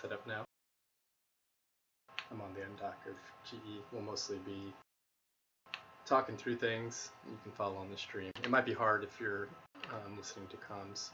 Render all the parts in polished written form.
set up now. I'm on the undock of GE. We'll mostly be talking through things. You can follow on the stream. It might be hard if you're listening to comms.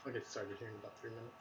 I'll get started here in about 3 minutes.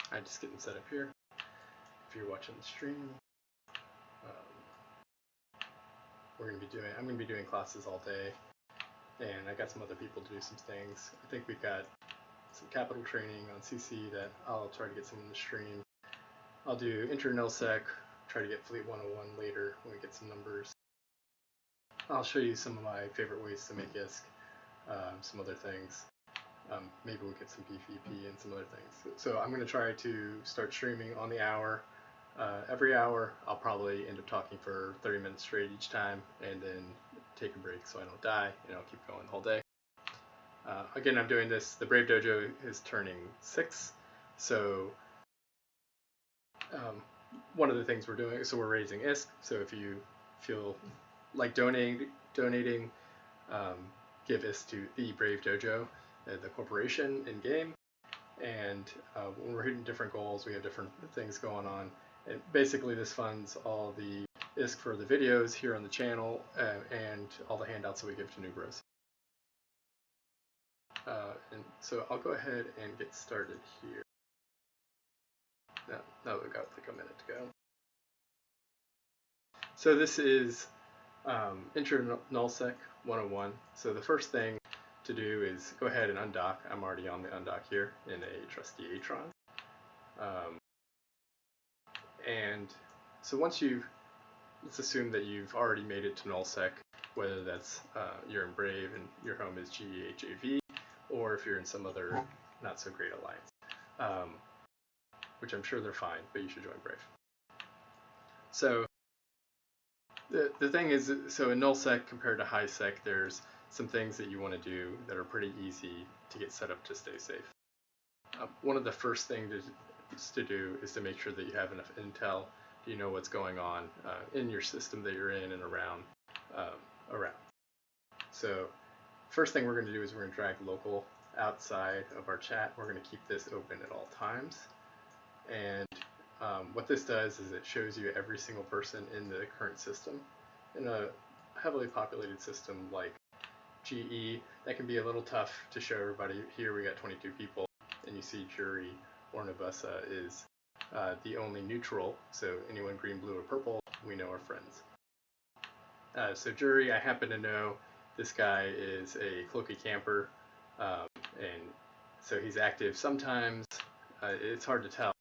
I'm just getting set up here. If you're watching the stream, I'm going to be doing classes all day, and I got some other people to do some things. I think we've got some capital training on CC that I'll try to get some in the stream. I'll do intro Nullsec, try to get Fleet 101 later when we get some numbers. I'll show you some of my favorite ways to make ISK, some other things. Maybe we'll get some PvP and some other things. So I'm going to try to start streaming on the hour. Every hour, I'll probably end up talking for 30 minutes straight each time, and then take a break so I don't die, and I'll keep going the whole day. Again, I'm doing this. The Brave Dojo is turning 6, so one of the things we're doing, so we're raising ISK. So if you feel like donating, give ISK to the Brave Dojo, the corporation in game. And when we're hitting different goals, we have different things going on. And basically, this funds all the ISK for the videos here on the channel and all the handouts that we give to new bros. And so I'll go ahead and get started here. Now we've got like a minute to go. So this is Intro Nullsec 101. So the first thing to do is go ahead and undock. I'm already on the undock here in a trusty Atron. And so once let's assume that you've already made it to Nullsec, whether that's you're in Brave and your home is GEHAV, or if you're in some other not so great alliance, which I'm sure they're fine, but you should join Brave. So the thing is, so in Nullsec compared to HighSec, there's some things that you want to do that are pretty easy to get set up to stay safe. One of the first things to do is to make sure that you have enough intel. You know what's going on in your system that you're in and around. So first thing we're going to do is we're going to drag local outside of our chat. We're going to keep this open at all times. And what this does is it shows you every single person in the current system. In a heavily populated system like GE, that can be a little tough to show everybody. Here we got 22 people, and you see Jury or Nabusa is the only neutral, so anyone green, blue, or purple, we know are friends. So Jury, I happen to know this guy is a cloaky camper, and so he's active sometimes. It's hard to tell,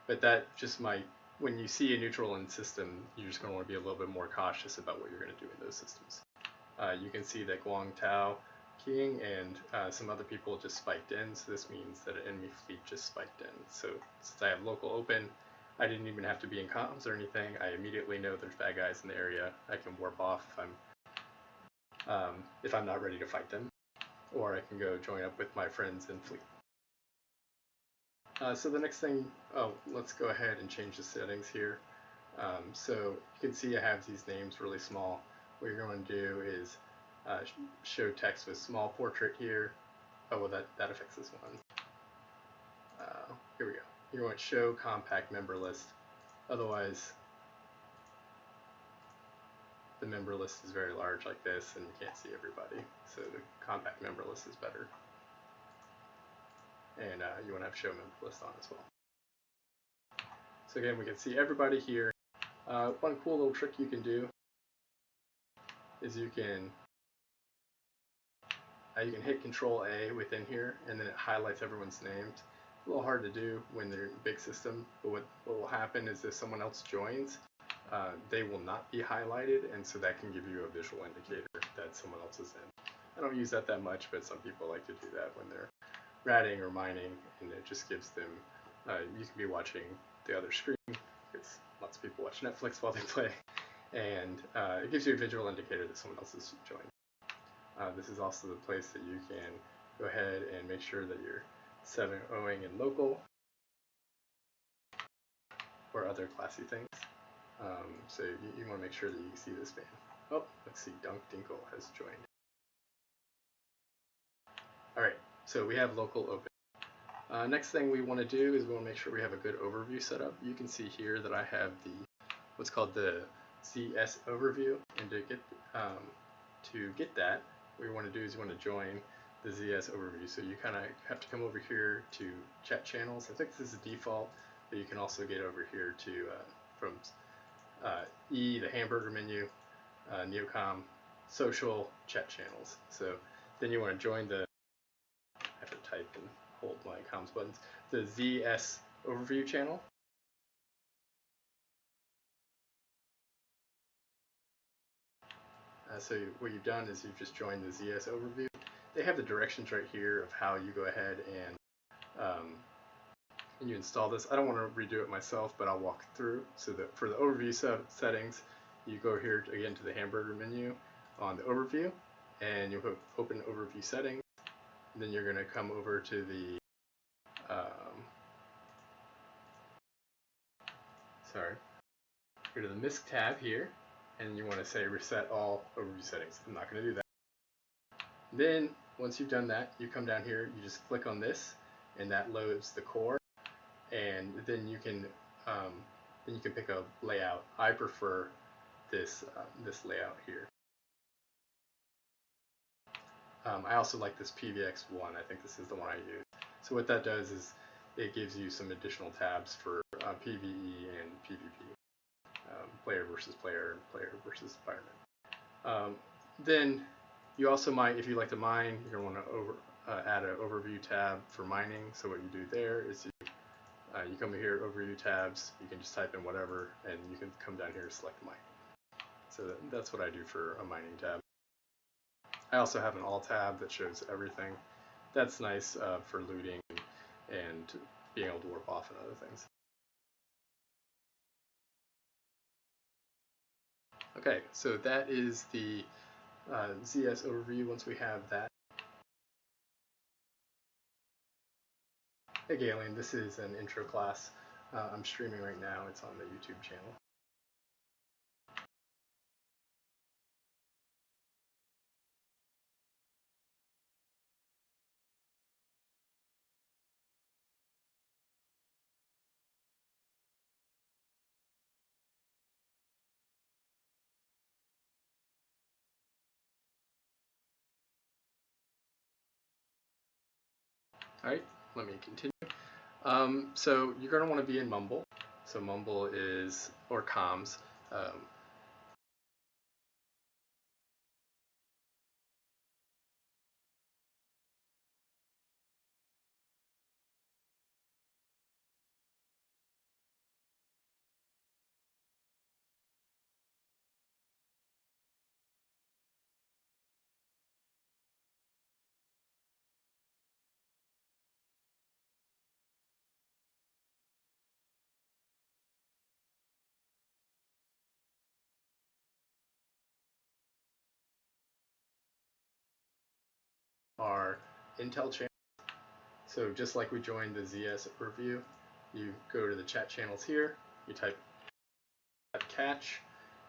but that just might, when you see a neutral in system, you're just going to want to be a little bit more cautious about what you're going to do in those systems. You can see that Guang Tao keying and some other people just spiked in, so this means that an enemy fleet just spiked in. So since I have local open, I didn't even have to be in comms or anything. I immediately know there's bad guys in the area. I can warp off if I'm not ready to fight them, or I can go join up with my friends in fleet. So the next thing, let's go ahead and change the settings here. So you can see I have these names really small. What you're going to do is show text with small portrait here. Oh, well, that affects this one. Here we go. You're going to show compact member list. Otherwise, the member list is very large like this, and you can't see everybody. So the compact member list is better. And you want to have show member list on as well. So again, we can see everybody here. One cool little trick you can do is you can hit Control A within here, and then it highlights everyone's names. A little hard to do when they're in a big system, but what will happen is if someone else joins, they will not be highlighted, and so that can give you a visual indicator that someone else is in. I don't use that much, but some people like to do that when they're ratting or mining, and it just gives them, you can be watching the other screen, because lots of people watch Netflix while they play, and it gives you a visual indicator that someone else has joined. This is also the place that you can go ahead and make sure that you're 7-0ing in local or other classy things. So you want to make sure that you can see this band. Oh, let's see, Dunk Dinkle has joined. Alright, so we have local open. Next thing we want to do is we want to make sure we have a good overview set up. You can see here that I have what's called the ZS overview, and to get that, what you want to do is you want to join the ZS overview. So you kind of have to come over here to chat channels. I think this is the default, but you can also get over here to from E, the hamburger menu, Neocom, social, chat channels. So then you want to join I have to type and hold my comms buttons, the ZS overview channel. So what you've done is you've just joined the ZS overview. They have the directions right here of how you go ahead and you install this. I don't want to redo it myself, but I'll walk through. So that for the overview settings, you go here again to the hamburger menu on the overview, and you'll open overview settings. And then you're going to come over to the go to the MISC tab here, and you want to say reset all overview settings. I'm not going to do that. Then once you've done that, you come down here, you just click on this, and that loads the core, and then you can pick a layout. I prefer this layout here. I also like this PVX1. I think this is the one I use. So what that does is it gives you some additional tabs for PvE and PvP. Player versus player, player versus environment. Then you also might, if you like to mine, you're going to want to add an overview tab for mining. So what you do there is you come here, overview tabs, you can just type in whatever, and you can come down here and select mining. So that's what I do for a mining tab. I also have an all tab that shows everything. That's nice for looting and being able to warp off and other things. Okay, so that is the ZS overview. Once we have that. Hey Galen, this is an intro class. I'm streaming right now. It's on the YouTube channel. All right, let me continue. So you're going to want to be in Mumble. So Mumble is, or comms. Are Intel channels. So just like we joined the ZS review, you go to the chat channels here, you type catch,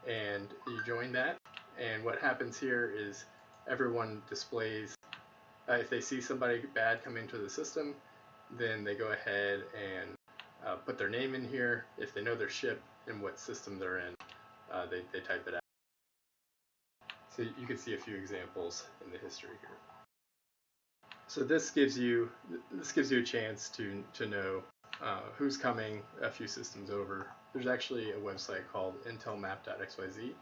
and you join that. And what happens here is everyone displays, if they see somebody bad come into the system, then they go ahead and put their name in here. If they know their ship and what system they're in, they type it out. So you can see a few examples in the history here. So this gives you a chance to know who's coming a few systems over. There's actually a website called intelmap.xyz.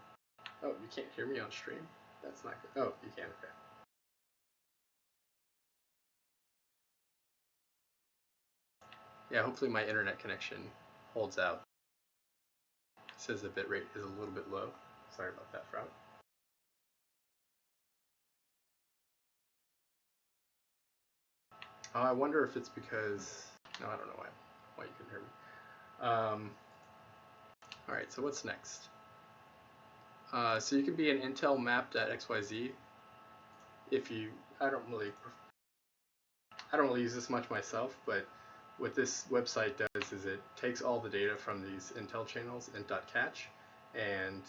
Oh, you can't hear me on stream? That's not good. Oh, you can, okay. Yeah, hopefully my internet connection holds out. It says the bitrate is a little bit low. Sorry about that, Frog. I wonder if it's because, no, I don't know why you couldn't hear me. All right, so what's next? So you can be an Intel map.xyz if you, I don't really use this much myself, but what this website does is it takes all the data from these Intel channels in .catch, and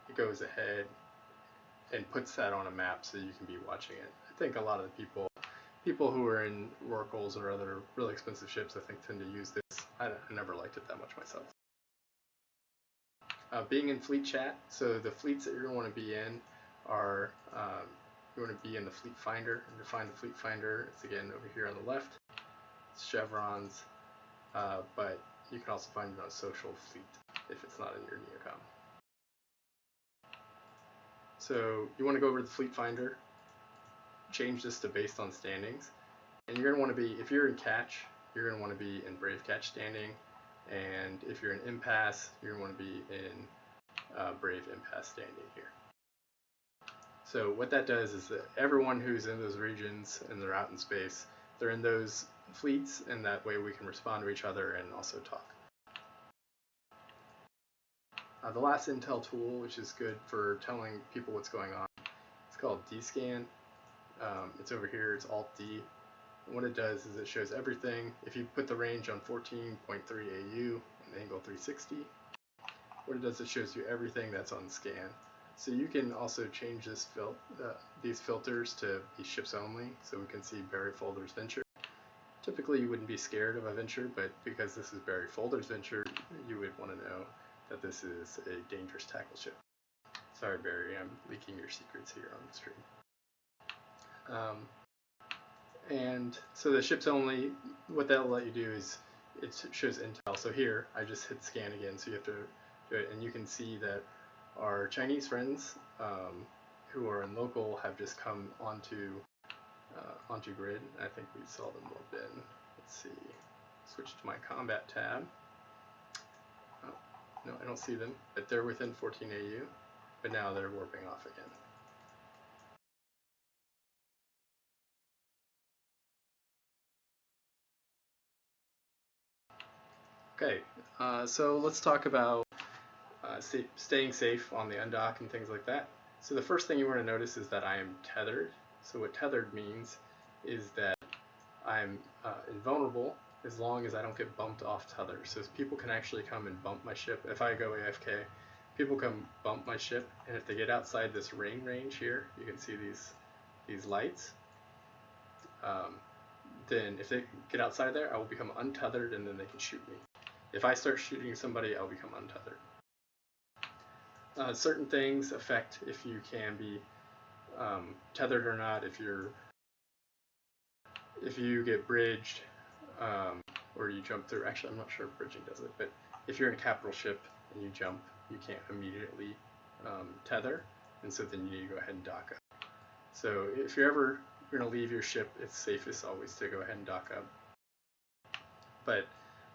it goes ahead and puts that on a map so you can be watching it. I think a lot of the people who are in Oracles or other really expensive ships, I think, tend to use this. I never liked it that much myself. Being in fleet chat, so the fleets that you're going to want to be in are, you want to be in the fleet finder, and to find the fleet finder, it's again over here on the left. It's chevrons, but you can also find it on social fleet if it's not in your neocom. So you want to go over to the fleet finder, change this to based on standings, and you're going to want to be, if you're in catch, you're going to want to be in Brave catch standing, and if you're in impasse, you're going to want to be in Brave impasse standing here. So what that does is that everyone who's in those regions and they're out in space, they're in those fleets, and that way we can respond to each other and also talk. The last Intel tool, which is good for telling people what's going on, it's called DScan. It's over here, it's Alt-D. And what it does is it shows everything. If you put the range on 14.3 AU and angle 360, what it does, it shows you everything that's on scan. So you can also change this these filters to be ships only, so we can see buried folders venture. Typically you wouldn't be scared of a venture, but because this is buried folders venture, you would want to know that this is a dangerous tackle ship. Sorry, Barry, I'm leaking your secrets here on the stream. And so the ships only, what that'll let you do is it shows Intel. So here I just hit scan again, so you have to do it, and you can see that our Chinese friends who are in local have just come onto grid. I think we saw them warp in. Let's see, switch to my combat tab. Oh, no, I don't see them, but they're within 14 AU, but now they're warping off again. Okay, so let's talk about staying safe on the undock and things like that. So the first thing you want to notice is that I am tethered. So what tethered means is that I'm invulnerable as long as I don't get bumped off tether. So people can actually come and bump my ship. If I go AFK, people come bump my ship, and if they get outside this ring range here, you can see these lights. Then if they get outside there, I will become untethered, and then they can shoot me. If I start shooting somebody, I'll become untethered. Certain things affect if you can be tethered or not. if you get bridged, or you jump through, actually I'm not sure if bridging does it, but if you're in a capital ship and you jump, you can't immediately tether, and so then you need to go ahead and dock up. So if you're ever going to leave your ship, it's safest always to go ahead and dock up. But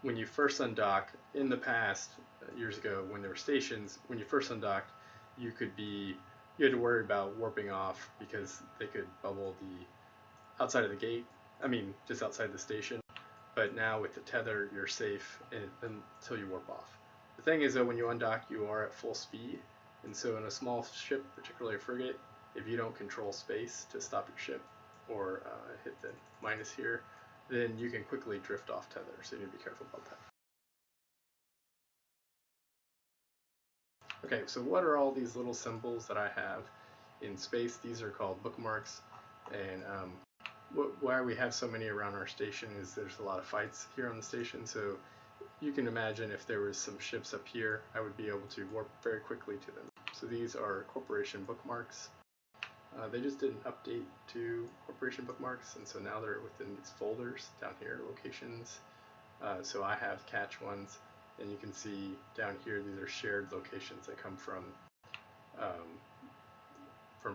when you first undock, in the past, years ago, when there were stations, when you first undocked, you had to worry about warping off because they could bubble the outside of the gate. I mean, just outside the station. But now with the tether, you're safe until you warp off. The thing is, though, when you undock, you are at full speed, and so in a small ship, particularly a frigate, if you don't control space to stop your ship or hit the minus here, then you can quickly drift off tether, so you need to be careful about that. Okay, so what are all these little symbols that I have in space? These are called bookmarks, and why we have so many around our station is there's a lot of fights here on the station, so you can imagine if there was some ships up here, I would be able to warp very quickly to them. So these are corporation bookmarks. They just did an update to corporation bookmarks, and so now they're within these folders down here, locations. So I have catch ones, and you can see down here these are shared locations that come from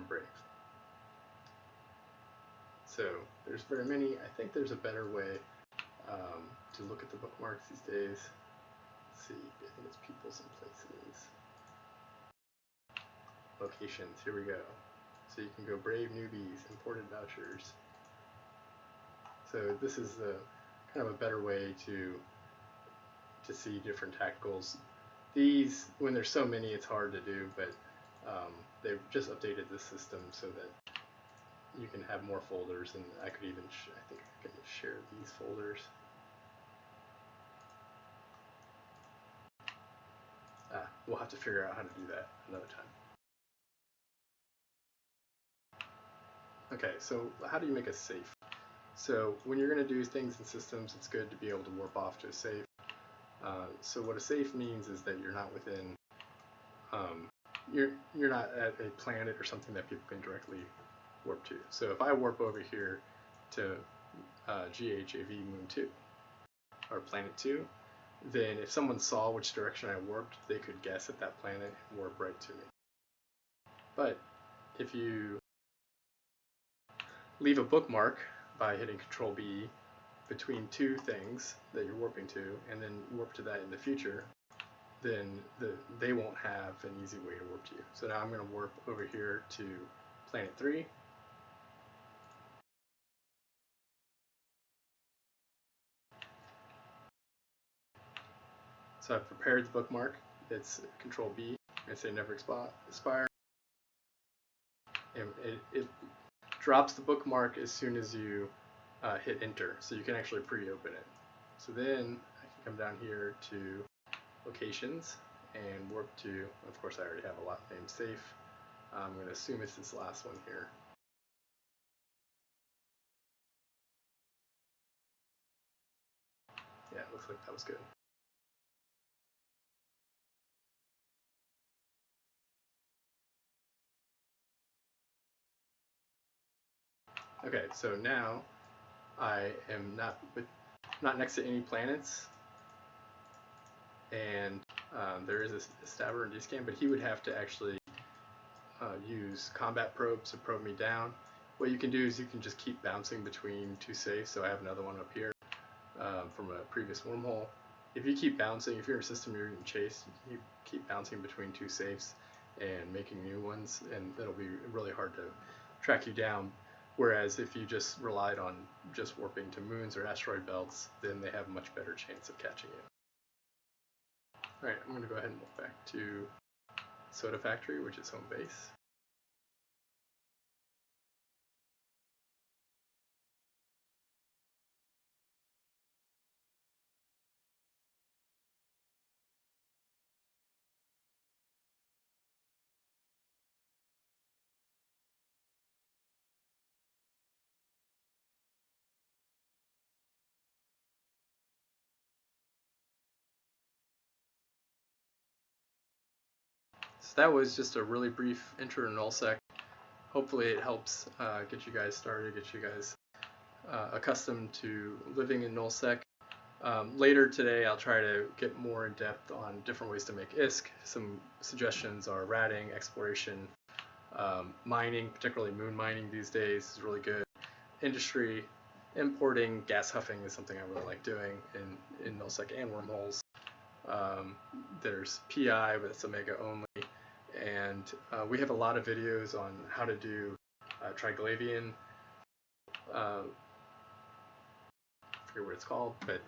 Brave. So there's very many. I think there's a better way to look at the bookmarks these days. Let's see, I think it's peoples and places. Locations, here we go. So you can go Brave newbies, imported vouchers. So this is kind of a better way to see different tacticals. These, when there's so many, it's hard to do, but they've just updated the system so that you can have more folders, and I could even, I think I can share these folders. We'll have to figure out how to do that another time. Okay, so how do you make a safe? So when you're going to do things in systems, it's good to be able to warp off to a safe. So what a safe means is that you're not within, you're not at a planet or something that people can directly warp to. So if I warp over here to GHAV Moon 2 or Planet 2, then if someone saw which direction I warped, they could guess at that planet and warp right to me. But if you leave a bookmark by hitting Control B between two things that you're warping to, and then warp to that in the future, then they won't have an easy way to warp to you. So now I'm going to warp over here to Planet 3. So I've prepared the bookmark. It's Control B. I say never expire. And it drops the bookmark as soon as you hit enter, so you can actually pre-open it. So then I can come down here to locations and warp to, of course I already have a lot named safe. I'm going to assume it's this last one here. Yeah, it looks like that was good. Okay, so now I am not next to any planets, and there is a stabber in D-scan, but he would have to actually use combat probes to probe me down. What you can do is you can just keep bouncing between two safes. So I have another one up here from a previous wormhole. If you keep bouncing, if you're in a system you're getting chased, you keep bouncing between two safes and making new ones, and it'll be really hard to track you down. Whereas if you just relied on just warping to moons or asteroid belts, then they have a much better chance of catching you. Alright, I'm going to go ahead and move back to Soda Factory, which is home base. So that was just a really brief intro to Nullsec. Hopefully it helps get you guys started, get you guys accustomed to living in Nullsec. Later today, I'll try to get more in depth on different ways to make ISK. Some suggestions are ratting, exploration, mining, particularly moon mining these days is really good. Industry, importing, gas huffing is something I really like doing in Nullsec and wormholes. There's PI, but it's Omega only. And we have a lot of videos on how to do Triglavian. I forget what it's called, but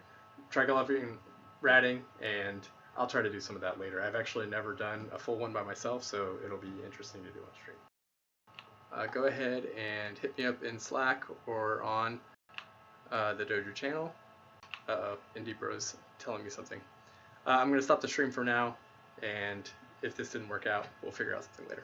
Triglavian ratting, and I'll try to do some of that later. I've actually never done a full one by myself, so it'll be interesting to do on stream. Go ahead and hit me up in Slack or on the Dojo channel. Indie Bros telling me something. I'm going to stop the stream for now, and if this didn't work out, we'll figure out something later.